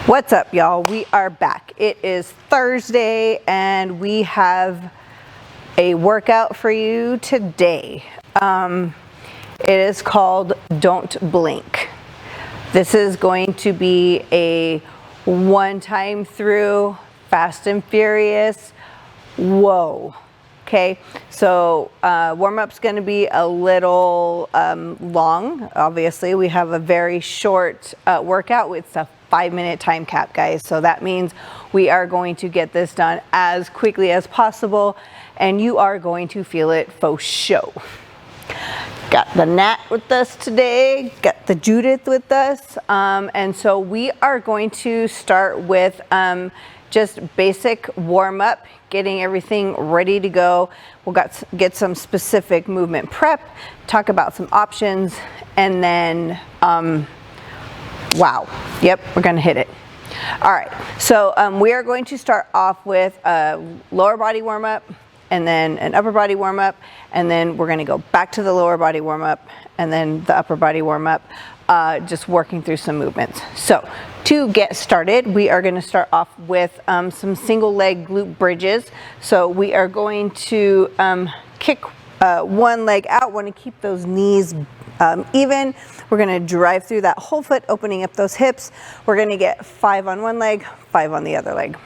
What's up, y'all? We are back. It is Thursday and we have a workout for you today. It is called Don't Blink. This is going to be a one-time through, fast and furious. Whoa. Okay, so warm-up's going to be a little long. Obviously, we have a very short workout. It's a 5-minute time cap, guys. So that means we are going to get this done as quickly as possible, and you are going to feel it for show. Got the Nat with us today, got the Judith with us, and so we are going to start with just basic warm-up, getting everything ready to go. We'll get some specific movement prep, talk about some options, and then wow, yep, we're gonna hit it. All right, so we are going to start off with a lower body warm-up, and then an upper body warm-up, and then we're gonna go back to the lower body warm-up, and then the upper body warm-up, just working through some movements. So to get started, we are gonna start off with some single leg glute bridges. So we are going to kick one leg out, wanna keep those knees even. We're gonna drive through that whole foot, opening up those hips. We're gonna get 5 on one leg, 5 on the other leg.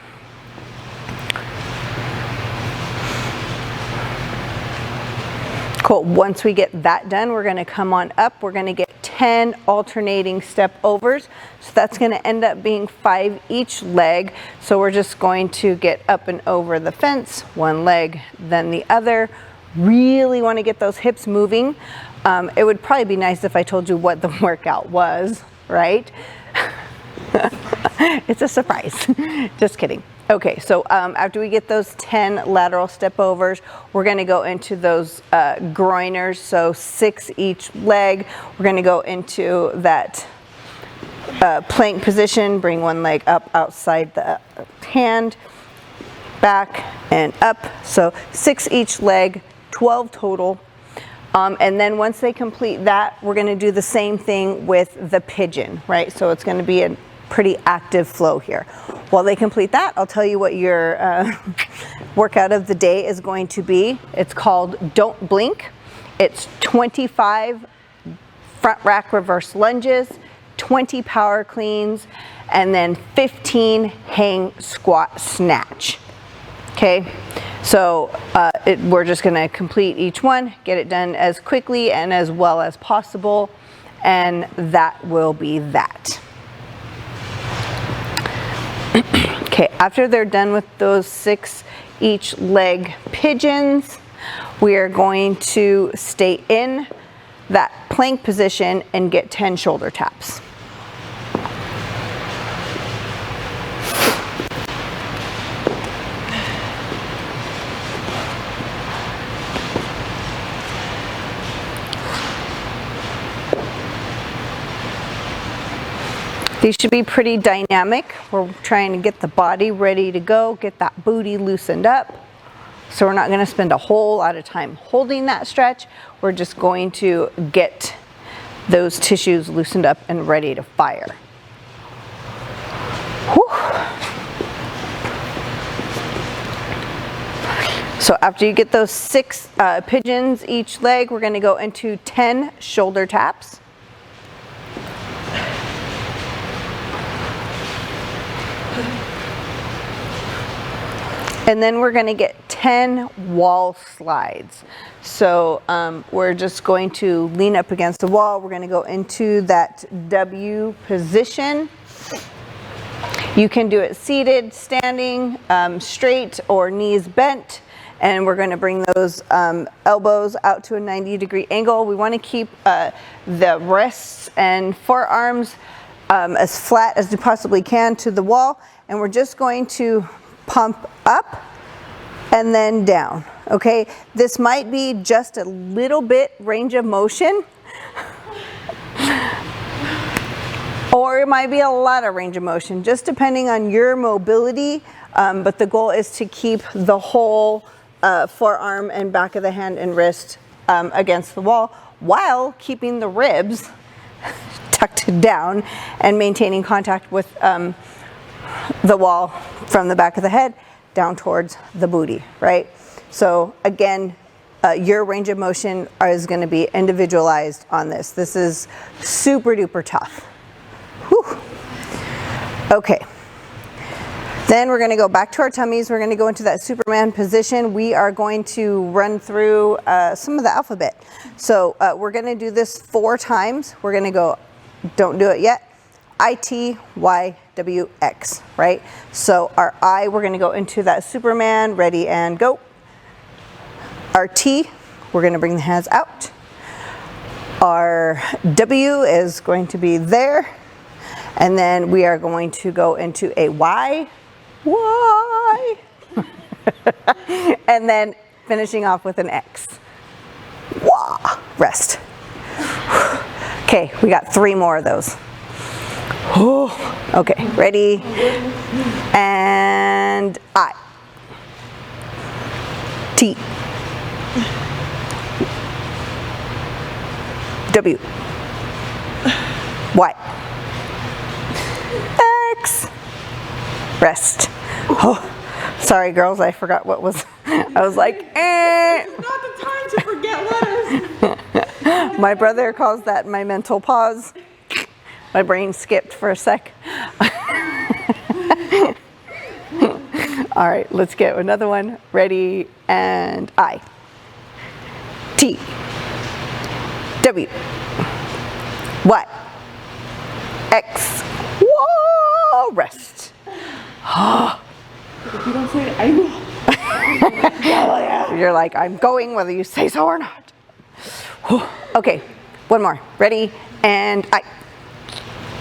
Cool, once we get that done, we're gonna come on up. We're gonna get 10 alternating step overs. So that's gonna end up being 5 each leg. So we're just going to get up and over the fence, one leg, then the other. Really wanna get those hips moving. It would probably be nice if I told you what the workout was, right? It's a surprise, just kidding. Okay, so after we get those 10 lateral step overs, we're gonna go into those groiners, so 6 each leg. We're gonna go into that plank position, bring one leg up outside the hand, back and up. So 6 each leg, 12 total. And then once they complete that, we're gonna do the same thing with the pigeon, right? So it's gonna be a pretty active flow here. While they complete that, I'll tell you what your workout of the day is going to be. It's called Don't Blink. It's 25 front rack reverse lunges, 20 power cleans, and then 15 hang squat snatch. Okay, so we're just gonna complete each one, get it done as quickly and as well as possible, and that will be that. Okay, after they're done with those 6 each leg pigeons, we are going to stay in that plank position and get 10 shoulder taps. These should be pretty dynamic. We're trying to get the body ready to go, get that booty loosened up. So we're not gonna spend a whole lot of time holding that stretch. We're just going to get those tissues loosened up and ready to fire. Whew. So after you get those 6 pigeons each leg, we're gonna go into 10 shoulder taps. And then we're gonna get 10 wall slides. So we're just going to lean up against the wall. We're gonna go into that W position. You can do it seated, standing, straight, or knees bent. And we're gonna bring those elbows out to a 90-degree angle. We wanna keep the wrists and forearms as flat as you possibly can to the wall. And we're just going to pump up and then down. Okay, this might be just a little bit range of motion, or it might be a lot of range of motion, just depending on your mobility. But the goal is to keep the whole forearm and back of the hand and wrist against the wall while keeping the ribs tucked down and maintaining contact with the wall from the back of the head down towards the booty, right? So again, your range of motion is going to be individualized on this. This is super duper tough. Whew. Okay. Then we're going to go back to our tummies. We're going to go into that Superman position. We are going to run through some of the alphabet. So we're going to do this 4 times. We're going to go, don't do it yet, I-T, Y, W, X, right? So our I, we're going to go into that Superman, ready and go. Our T, we're going to bring the hands out. Our W is going to be there. And then we are going to go into a Y. Y. And then finishing off with an X. Wah. Rest. Okay, we got 3 more of those. Okay, ready? And I. T. W. Y. X. Rest. Oh, sorry girls, I forgot what was, I was like, eh. It's not the time to forget letters. My brother calls that my mental pause. My brain skipped for a sec. All right, let's get another one. Ready, and I. T. W. Y. X. Whoa, rest. If you don't say it, I will. You're like, I'm going whether you say so or not. Okay, one more. Ready, and I.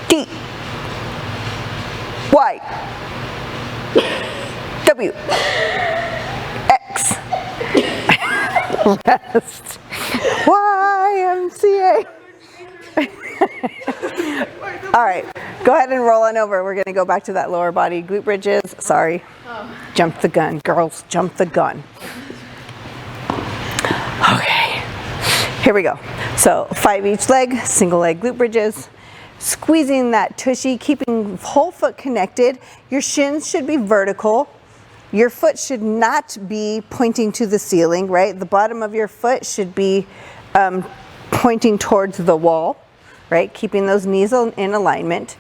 T. Y. W. X. Rest. YMCA. All right, go ahead and roll on over. We're going to go back to that lower body glute bridges. Sorry, Jump the gun. Girls, jump the gun. Okay, here we go. So 5 each leg, single leg glute bridges. Squeezing that tushy, keeping whole foot connected. Your shins should be vertical. Your foot should not be pointing to the ceiling, right? The bottom of your foot should be pointing towards the wall, right? Keeping those knees in alignment.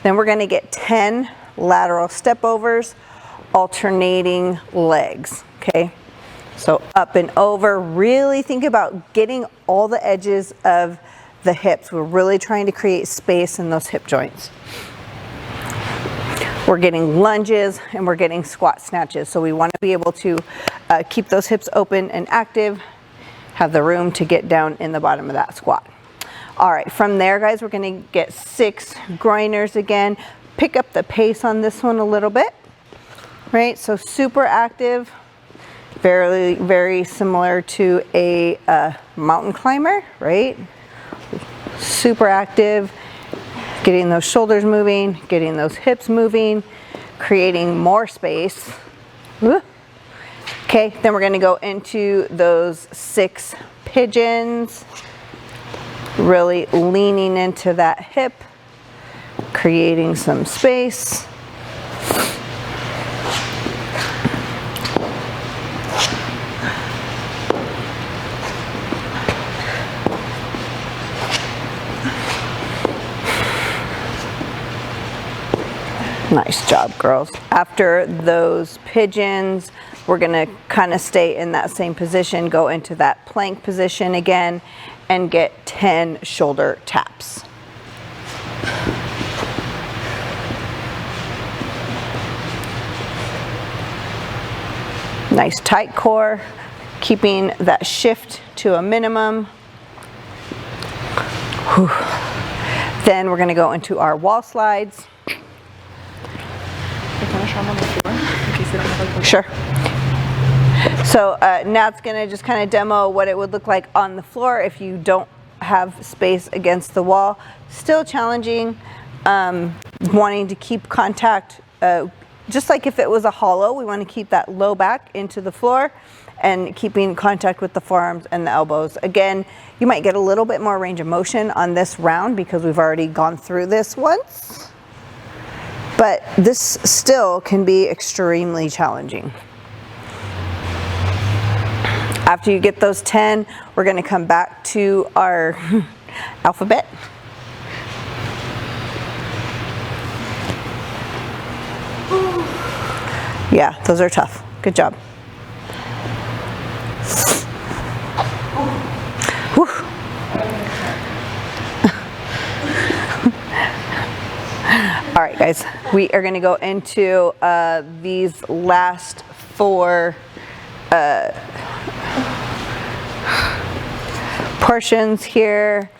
Then we're gonna get 10 lateral step overs, alternating legs, okay? So up and over, really think about getting all the edges of the hips. We're really trying to create space in those hip joints. We're getting lunges and we're getting squat snatches. So we want to be able to keep those hips open and active, have the room to get down in the bottom of that squat. All right, from there, guys, we're going to get 6 groiners again. Pick up the pace on this one a little bit, right? So super active, very, very similar to a mountain climber, right? Super active, getting those shoulders moving, getting those hips moving, creating more space. Okay, then we're going to go into those 6 pigeons, really leaning into that hip, creating some space. Nice job, girls. After those pigeons, we're gonna kind of stay in that same position, go into that plank position again, and get 10 shoulder taps. Nice tight core, keeping that shift to a minimum. Whew. Then we're gonna go into our wall slides. Sure. So Nat's gonna just kind of demo what it would look like on the floor if you don't have space against the wall. Still challenging, wanting to keep contact, just like if it was a hollow, we want to keep that low back into the floor and keeping contact with the forearms and the elbows. Again, you might get a little bit more range of motion on this round because we've already gone through this once. but this still can be extremely challenging. After you get those 10, we're going to come back to our alphabet. Yeah, those are tough. Good job. Whew. All right, guys, we are going to go into these last 4 portions here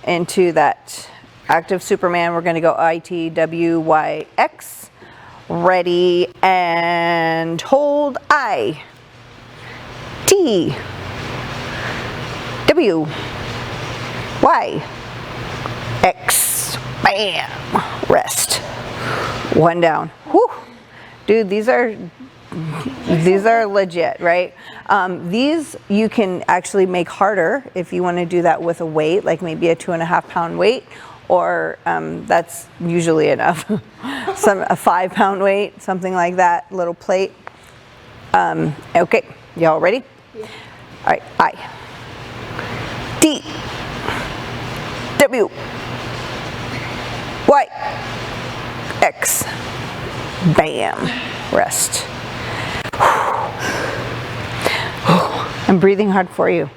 into that active Superman. We're going to go ITWYX. Ready and hold. I T W Y X. Bam. Rest. 1 down. Whew. Dude, these are legit, right? These you can actually make harder if you want to do that with a weight, like maybe a 2.5 pound weight, or that's usually enough. A 5 pound weight, something like that, little plate. Okay, y'all ready? Yeah. All right, I D W Y X. Bam. Rest. I'm breathing hard for you.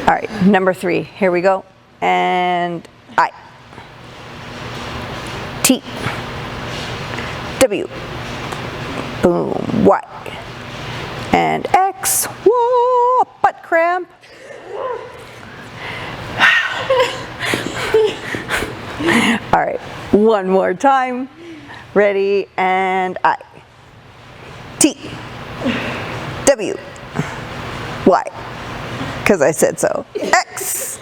All right, number 3. Here we go. And I T W boom Y and X. Whoa, butt cramp. All right, one more time. Ready, and I T W Y, because I said so. X.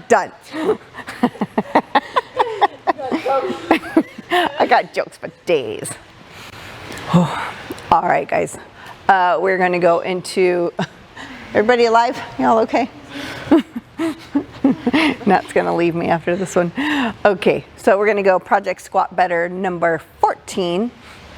Done. I got jokes for days. All right, guys. We're going to go into. Everybody alive? Y'all okay? Nat's going to leave me after this one. Okay, so we're going to go Project Squat Better number 14.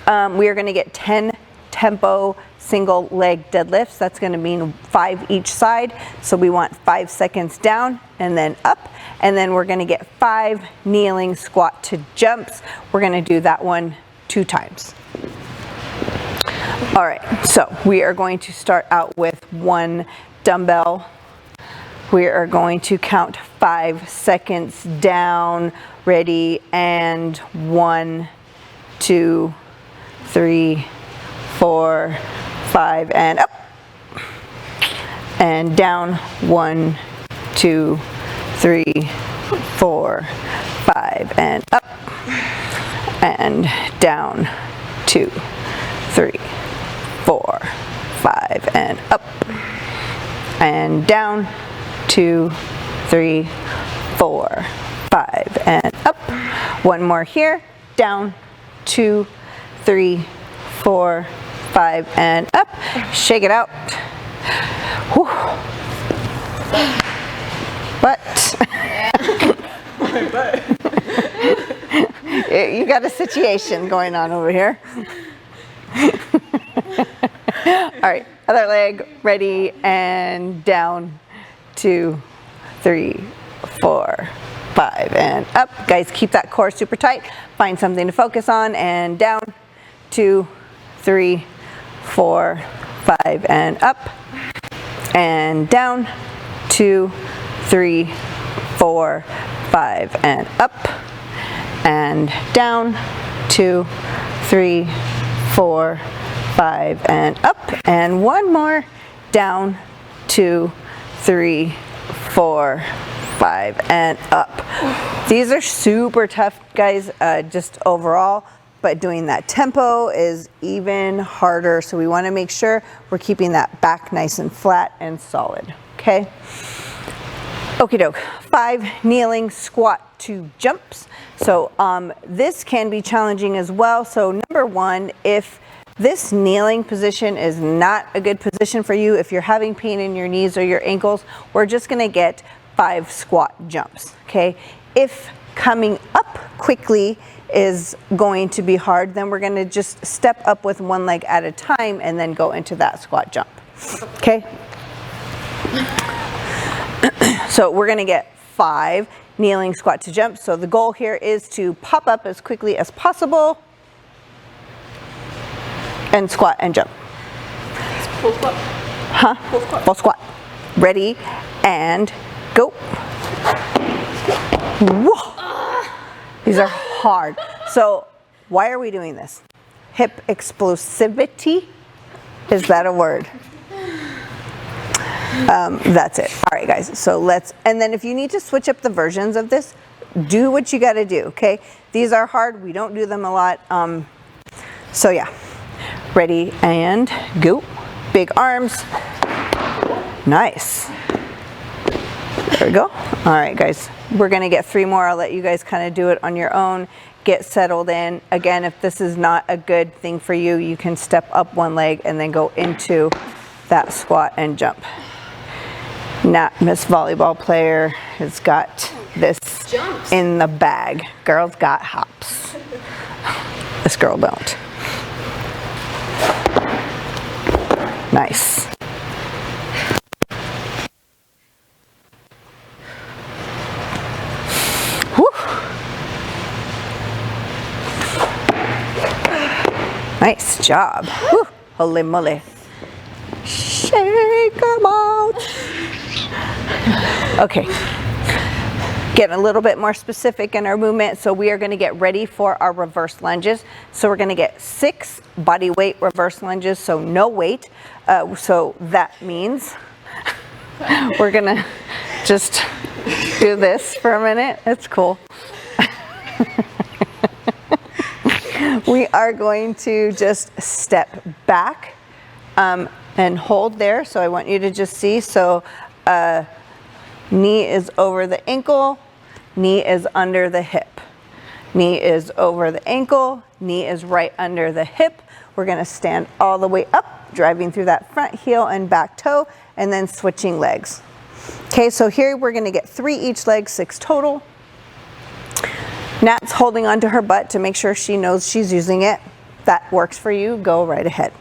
We are going to get 10 tempo single leg deadlifts. That's going to mean 5 each side. So we want 5 seconds down and then up. And then we're going to get 5 kneeling squat to jumps. We're going to do that one 2 times. All right, so we are going to start out with 1 dumbbell. We are going to count 5 seconds down. Ready, and 1, 2, 3, 4, 5, and up. And down. 1, 2, 3, 4, 5, and up. And down. 2, 3, 4, 5, and up. And down. 2, 3, 4, 5, and up. One more here. Down. 2, 3, 4, 5, and up. Shake it out. Whew. Butt. My butt. You got a situation going on over here. All right, other leg. Ready, and down. 2, 3, 4, 5, and up. Guys, keep that core super tight. Find something to focus on, and down. 2, 3, 4, 5, and up. And down. 2, 3, 4, 5, and up. And down. 2, 3, 4, 5, and up. And one more. Down. 2, 3, 4, 5, and up. These are super tough, guys, just overall, but doing that tempo is even harder. So we want to make sure we're keeping that back nice and flat and solid. Okay. Okie doke. 5 kneeling squat to jumps. So this can be challenging as well. So number 1, if this kneeling position is not a good position for you, if you're having pain in your knees or your ankles, we're just going to get 5 squat jumps. Okay. If coming up quickly is going to be hard, then we're gonna just step up with one leg at a time and then go into that squat jump, okay? So we're gonna get 5 kneeling squat to jump. So the goal here is to pop up as quickly as possible and squat and jump. Full squat. Huh? Full squat. Full squat. Ready and go. Whoa. These are hard. So why are we doing this? Hip explosivity? Is that a word? That's it. All right, guys. So and then if you need to switch up the versions of this, do what you got to do, okay? These are hard. We don't do them a lot. So yeah. Ready and go. Big arms. Nice. There we go. All right, guys. We're going to get 3 more. I'll let you guys kind of do it on your own. Get settled in. Again, if this is not a good thing for you, you can step up one leg and then go into that squat and jump. Nat, Miss Volleyball player, has got this in the bag. Girls got hops. This girl don't. Nice. Woo. Nice job. Woo. Holy moly. Shake 'em out. Okay. Getting a little bit more specific in our movement. So we are going to get ready for our reverse lunges. So we're going to get 6 body weight reverse lunges. So no weight. So that means we're going to just do this for a minute. It's cool. We are going to just step back and hold there. So I want you to just see. So knee is over the ankle, knee is under the hip. Knee is over the ankle, knee is right under the hip. We're gonna stand all the way up, driving through that front heel and back toe, and then switching legs. Okay, so here we're gonna get 3 each leg, 6 total. Nat's holding onto her butt to make sure she knows she's using it. That works for you, go right ahead.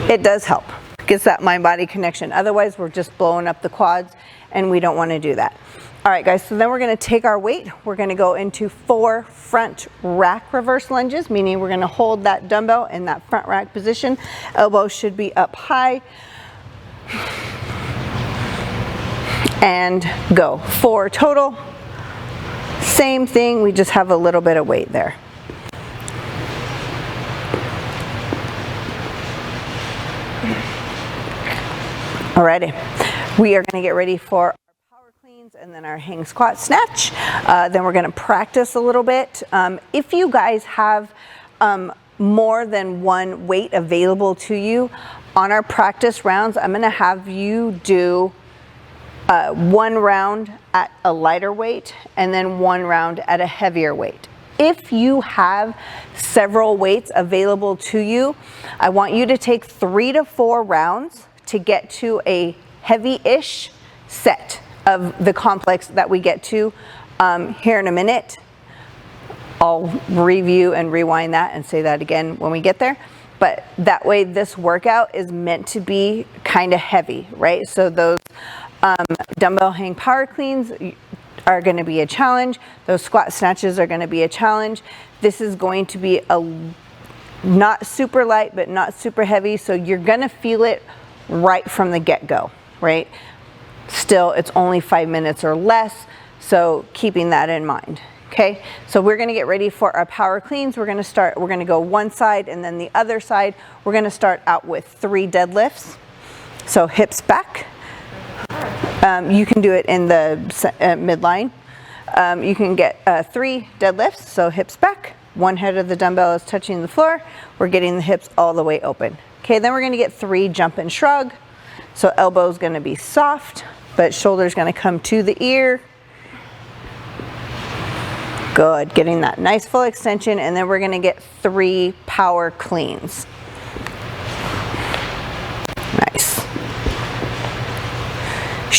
It does help. Gets that mind-body connection. Otherwise, we're just blowing up the quads, and we don't want to do that. All right, guys, so then we're going to take our weight. We're going to go into 4 front rack reverse lunges, meaning we're going to hold that dumbbell in that front rack position. Elbows should be up high. And go. 4 total. Same thing, we just have a little bit of weight there. Alrighty, we are going to get ready for our power cleans and then our hang squat snatch. Then we're going to practice a little bit. If you guys have more than one weight available to you, on our practice rounds, I'm going to have you do 1 round at a lighter weight and then 1 round at a heavier weight. If you have several weights available to you, I want you to take 3 to 4 rounds to get to a heavy-ish set of the complex that we get to here in a minute. I'll review and rewind that and say that again when we get there. But that way this workout is meant to be kind of heavy, right? So those dumbbell hang power cleans are going to be a challenge. Those squat snatches are going to be a challenge. This is going to be not super light, but not super heavy. So you're going to feel it right from the get-go, right? Still, it's only 5 minutes or less, so keeping that in mind. Okay, so we're going to get ready for our power cleans. We're going to go one side and then the other side. We're going to start out with 3 deadlifts. So hips back. You can do it in the midline. You can get 3 deadlifts. So hips back. One head of the dumbbell is touching the floor. We're getting the hips all the way open. Okay, then we're going to get 3 jump and shrug. So elbow's going to be soft, but shoulder's going to come to the ear. Good, getting that nice full extension, and then we're going to get 3 power cleans. Nice.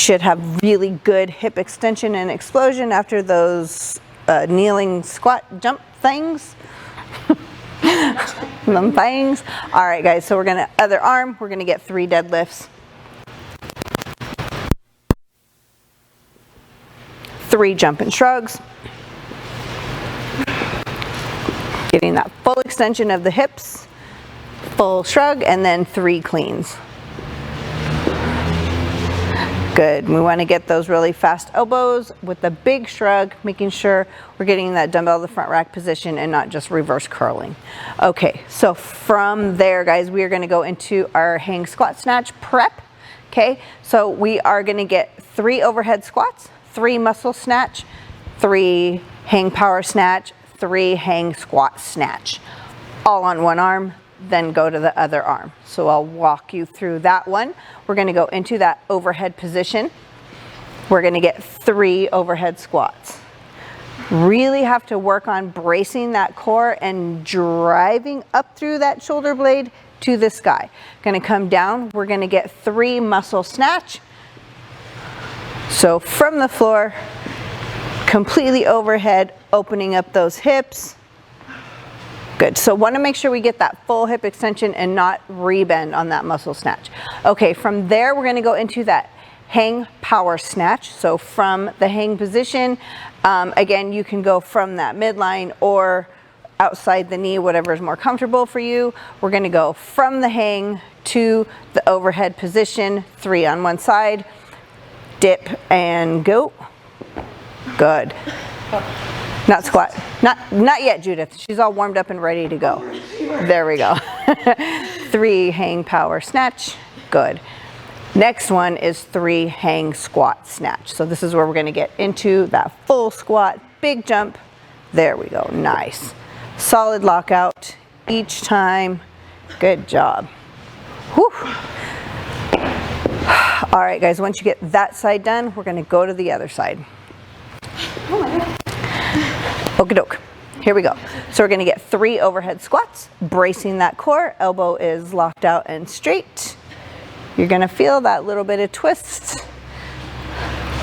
should have really good hip extension and explosion after those kneeling squat jump things. Them things. All right, guys, so we're gonna, other arm, we're gonna get 3 deadlifts. 3 jump and shrugs. Getting that full extension of the hips, full shrug, and then 3 cleans. Good. We want to get those really fast elbows with the big shrug, making sure we're getting that dumbbell to the front rack position and not just reverse curling. Okay, so from there, guys, we are going to go into our hang squat snatch prep. Okay, so we are going to get 3 overhead squats, 3 muscle snatch, 3 hang power snatch, 3 hang squat snatch, all on one arm, then go to the other arm. So I'll walk you through that one. We're going to go into that overhead position. We're going to get 3 overhead squats. Really have to work on bracing that core and driving up through that shoulder blade to the sky. Going to come down. We're going to get 3 muscle snatch. So from the floor, completely overhead, opening up those hips. Good. So want to make sure we get that full hip extension and not rebend on that muscle snatch. Okay, from there we're going to go into that hang power snatch. So from the hang position, again, you can go from that midline or outside the knee, whatever is more comfortable for you. We're going to go from the hang to the overhead position, 3 on one side, dip and go. Good. Not squat. Not yet, Judith. She's all warmed up and ready to go. There we go. 3 hang power snatch. Good. Next one is 3 hang squat snatch. So this is where we're going to get into that full squat, big jump. There we go. Nice. Solid lockout each time. Good job. Whew. All right, guys, once you get that side done, we're going to go to the other side. Oh my God. Okie doke. Here we go. So we're going to get 3 overhead squats, bracing that core. Elbow is locked out and straight. You're going to feel that little bit of twist,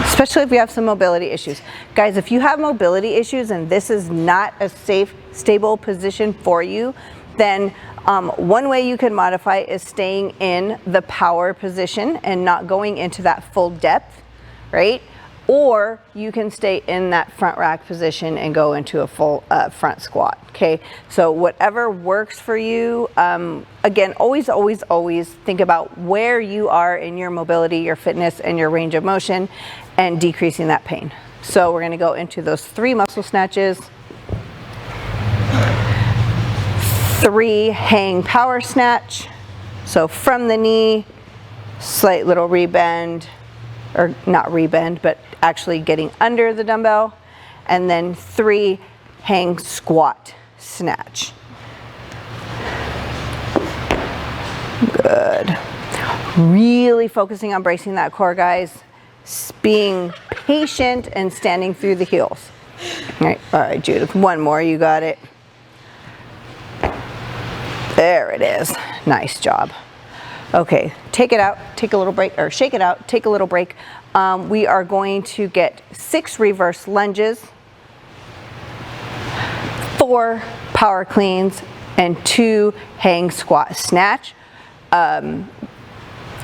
especially if you have some mobility issues. Guys, if you have mobility issues and this is not a safe, stable position for you, then one way you can modify is staying in the power position and not going into that full depth, right? Or you can stay in that front rack position and go into a full front squat, okay? So whatever works for you, again, always, always, always think about where you are in your mobility, your fitness, and your range of motion, and decreasing that pain. So we're gonna go into those 3 muscle snatches, 3 hang power snatch. So from the knee, slight little rebend, or not rebend, but actually getting under the dumbbell, and then 3 hang squat snatch. Good. Really focusing on bracing that core, guys. Being patient and standing through the heels. All right, Judith, one more, you got it. There it is. Nice job. Okay, take it out, take a little break, or shake it out, take a little break. We are going to get 6 reverse lunges, 4 power cleans, and 2 hang squat snatch. We're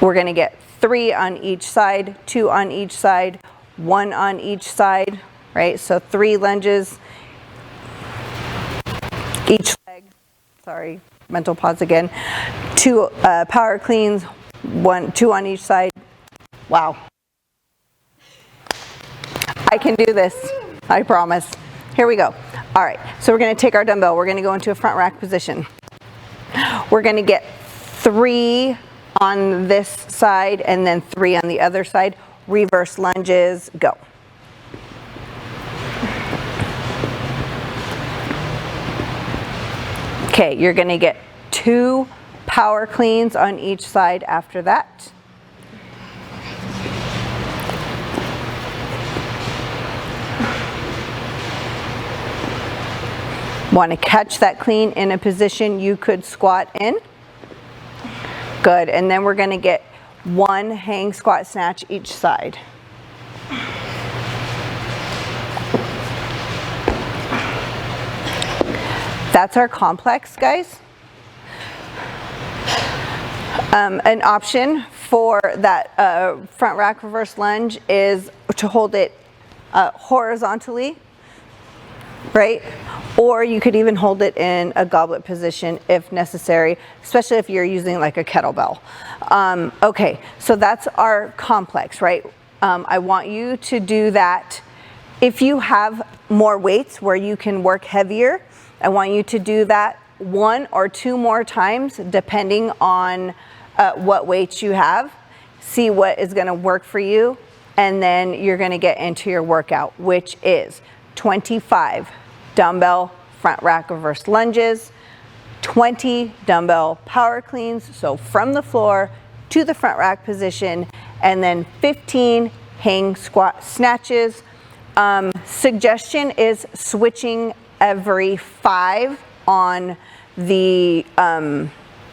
going to get 3 on each side, 2 on each side, 1 on each side, right? So 3 lunges, each leg, sorry, mental pause again. 2 power cleans, 2 on each side. Wow. I can do this, I promise. Here we go. All right, so we're going to take our dumbbell. We're going to go into a front rack position. We're going to get 3 on this side and then 3 on the other side. Reverse lunges, go. Okay, you're going to get 2 power cleans on each side after that. Want to catch that clean in a position you could squat in. Good, and then we're going to get 1 hang squat snatch each side. That's our complex, guys. An option for that front rack reverse lunge is to hold it horizontally, right? Or you could even hold it in a goblet position if necessary, especially if you're using like a kettlebell. Okay, so that's our complex, right? I want you to do that. If you have more weights where you can work heavier, I want you to do that 1 or 2 more times depending on what weights you have. See what is going to work for you, and then you're going to get into your workout, which is 25 dumbbell front rack reverse lunges, 20 dumbbell power cleans, so from the floor to the front rack position, and then 15 hang squat snatches. Suggestion is switching every 5 on the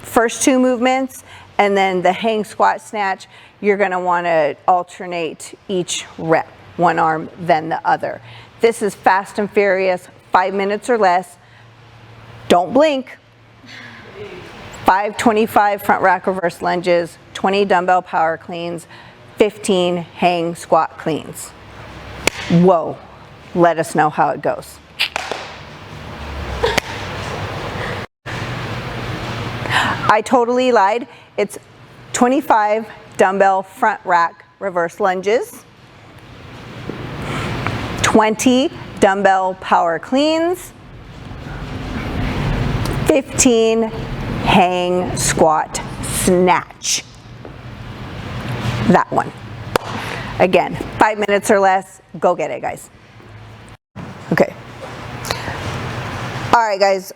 first 2 movements, and then the hang squat snatch, you're going to want to alternate each rep, one arm then the other. This is fast and furious, 5 minutes or less. Don't blink. 5 25 front rack reverse lunges, 20 dumbbell power cleans, 15 hang squat cleans. Whoa, let us know how it goes. I totally lied. It's 25 dumbbell front rack reverse lunges, 20 dumbbell power cleans, 15 hang squat snatch. That one. Again, 5 minutes or less. Go get it, guys. Okay. All right, guys.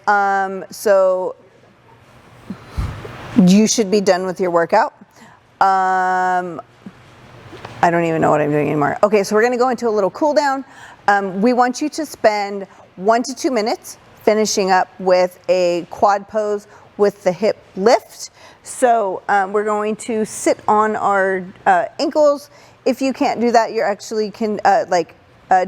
So you should be done with your workout. I don't even know what I'm doing anymore. Okay, so we're going to go into a little cool down. We want you to spend 1 to 2 minutes finishing up with a quad pose with the hip lift. So we're going to sit on our ankles. If you can't do that, you actually can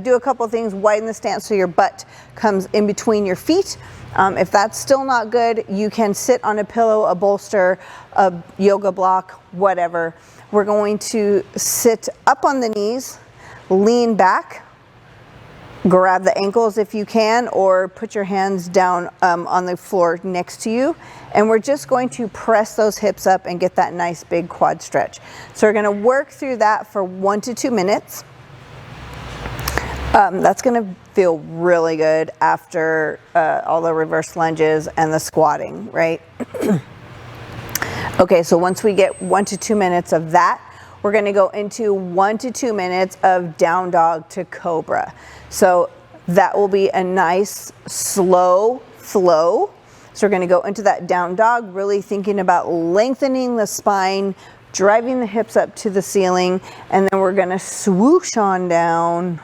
do a couple things. Widen the stance so your butt comes in between your feet. If that's still not good, you can sit on a pillow, a bolster, a yoga block, whatever. We're going to sit up on the knees, lean back, grab the ankles if you can, or put your hands down on the floor next to you. And we're just going to press those hips up and get that nice big quad stretch. So we're going to work through that for 1 to 2 minutes. That's going to feel really good after all the reverse lunges and the squatting, right? Okay, so once we get 1 to 2 minutes of that, we're going to go into 1 to 2 minutes of down dog to cobra. So that will be a nice slow flow. So we're going to go into that down dog, really thinking about lengthening the spine, driving the hips up to the ceiling, and then we're going to swoosh on down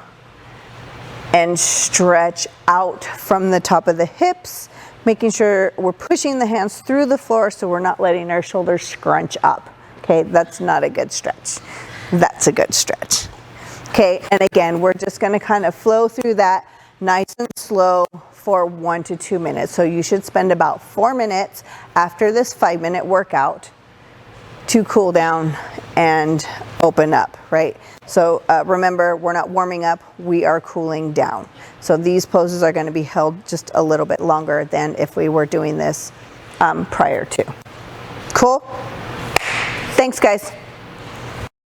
and stretch out from the top of the hips, making sure we're pushing the hands through the floor so we're not letting our shoulders scrunch up. Okay, that's not a good stretch. That's a good stretch. Okay, and again, we're just going to kind of flow through that nice and slow for 1 to 2 minutes. So you should spend about 4 minutes after this 5-minute workout to cool down and open up, right? So remember, we're not warming up, we are cooling down. So these poses are going to be held just a little bit longer than if we were doing this prior to. Cool? Thanks, guys.